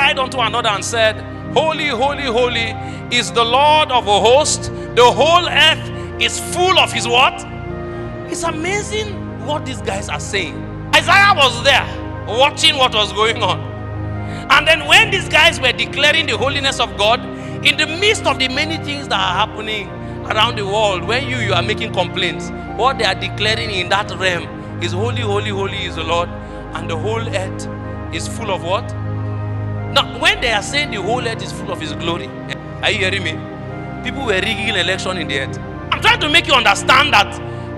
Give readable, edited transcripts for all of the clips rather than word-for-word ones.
cried unto another and said, Holy, holy, holy is the Lord of a host. The whole earth is full of his what? It's amazing what these guys are saying. Isaiah was there watching what was going on. And then when these guys were declaring the holiness of God, in the midst of the many things that are happening around the world, when you are making complaints, what they are declaring in that realm is holy, holy, holy is the Lord, and the whole earth is full of what? Now, when they are saying the whole earth is full of his glory, are you hearing me? People were rigging election in the earth. I'm trying to make you understand that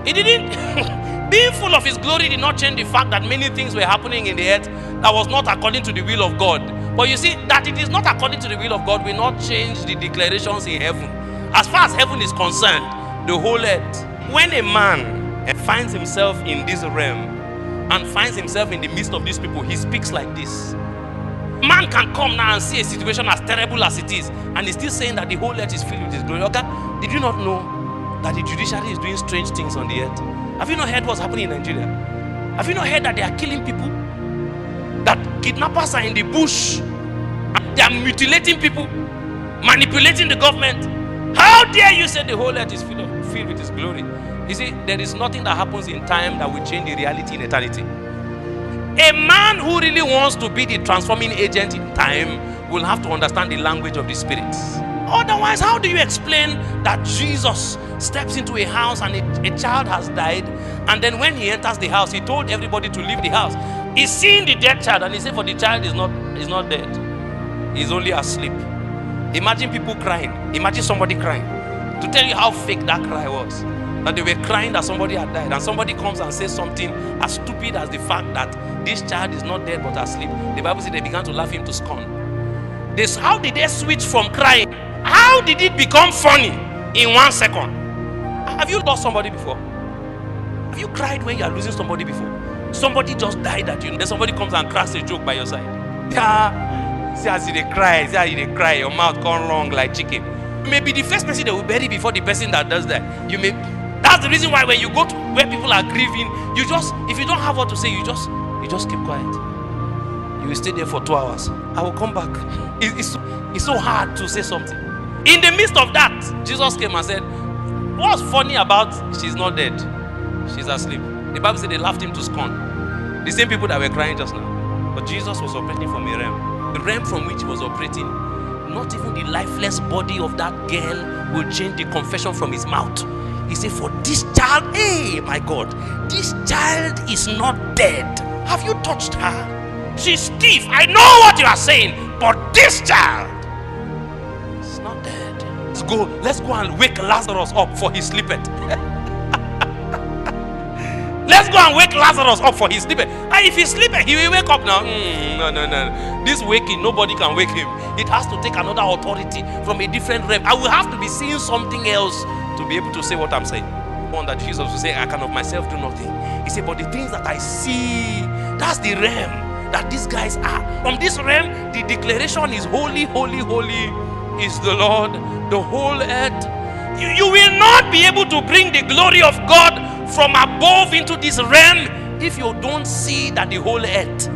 it didn't being full of his glory did not change the fact that many things were happening in the earth that was not according to the will of God. But you see, that it is not according to the will of God will not change the declarations in heaven. As far as heaven is concerned, the whole earth. When a man finds himself in this realm and finds himself in the midst of these people, he speaks like this. Man can come now and see a situation as terrible as it is, and he's still saying that the whole earth is filled with his glory. Okay? Did you not know that the judiciary is doing strange things on the earth? Have you not heard what's happening in Nigeria? Have you not heard that they are killing people? That kidnappers are in the bush and they are mutilating people, manipulating the government. How dare you say the whole earth is filled with his glory? You see, there is nothing that happens in time that will change the reality in eternity. A man who really wants to be the transforming agent in time will have to understand the language of the spirits. Otherwise, how do you explain that Jesus steps into a house and a child has died, and then when he enters the house, he told everybody to leave the house? He's seeing the dead child and he said, for the child is not dead. He's only asleep. Imagine people crying. Imagine somebody crying. To tell you how fake that cry was. That they were crying that somebody had died, and somebody comes and says something as stupid as the fact that this child is not dead but asleep. The Bible says they began to laugh him to scorn. How did they switch from crying? How did it become funny in 1 second? Have you lost somebody before? Have you cried when you are losing somebody before? Somebody just died at you, then somebody comes and cracks a joke by your side. Yeah, see how they cry, your mouth gone wrong like chicken. You may be the first person they will bury before the person that does that. That's the reason why when you go to where people are grieving, if you don't have what to say, you just keep quiet. You will stay there for 2 hours. I will come back. It's so hard to say something. In the midst of that, Jesus came and said, what's funny about she's not dead? She's asleep. The Bible said they laughed him to scorn. The same people that were crying just now. But Jesus was operating from a realm. The realm from which he was operating, not even the lifeless body of that girl will change the confession from his mouth. He said, for this child, hey, my God, this child is not dead. Have you touched her? She's stiff. I know what you are saying, but this child is not dead. Let's go and wake Lazarus up, for he sleepeth. Let's go and wake Lazarus up, for he sleepeth. And if he sleepeth, he will wake up now. No. This waking, nobody can wake him. It has to take another authority from a different realm. I will have to be seeing something else to be able to say what I'm saying. One that Jesus will say, I can of myself do nothing. He said, but the things that I see, that's the realm that these guys are. From this realm, the declaration is holy, holy, holy is the Lord, the whole earth. You will not be able to bring the glory of God from above into this realm if you don't see that the whole earth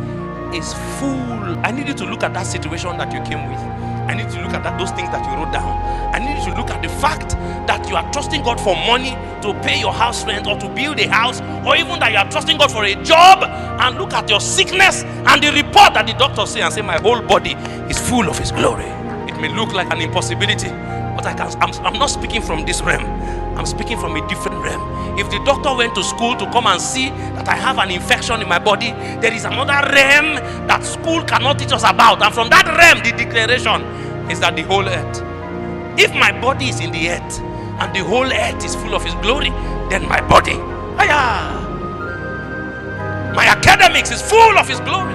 is full. I need you to look at that situation that you came with. I need you to look at those things that you wrote down. I need you to look at the fact that you are trusting God for money to pay your house rent or to build a house, or even that you are trusting God for a job, and look at your sickness and the report that the doctor say and say, my whole body is full of his glory. It may look like an impossibility, but I'm not speaking from this realm. I'm speaking from a different realm. If the doctor went to school to come and see that I have an infection in my body, there is another realm that school cannot teach us about. And from that realm, the declaration is that the whole earth. If my body is in the earth and the whole earth is full of his glory, then my body, my academics is full of his glory.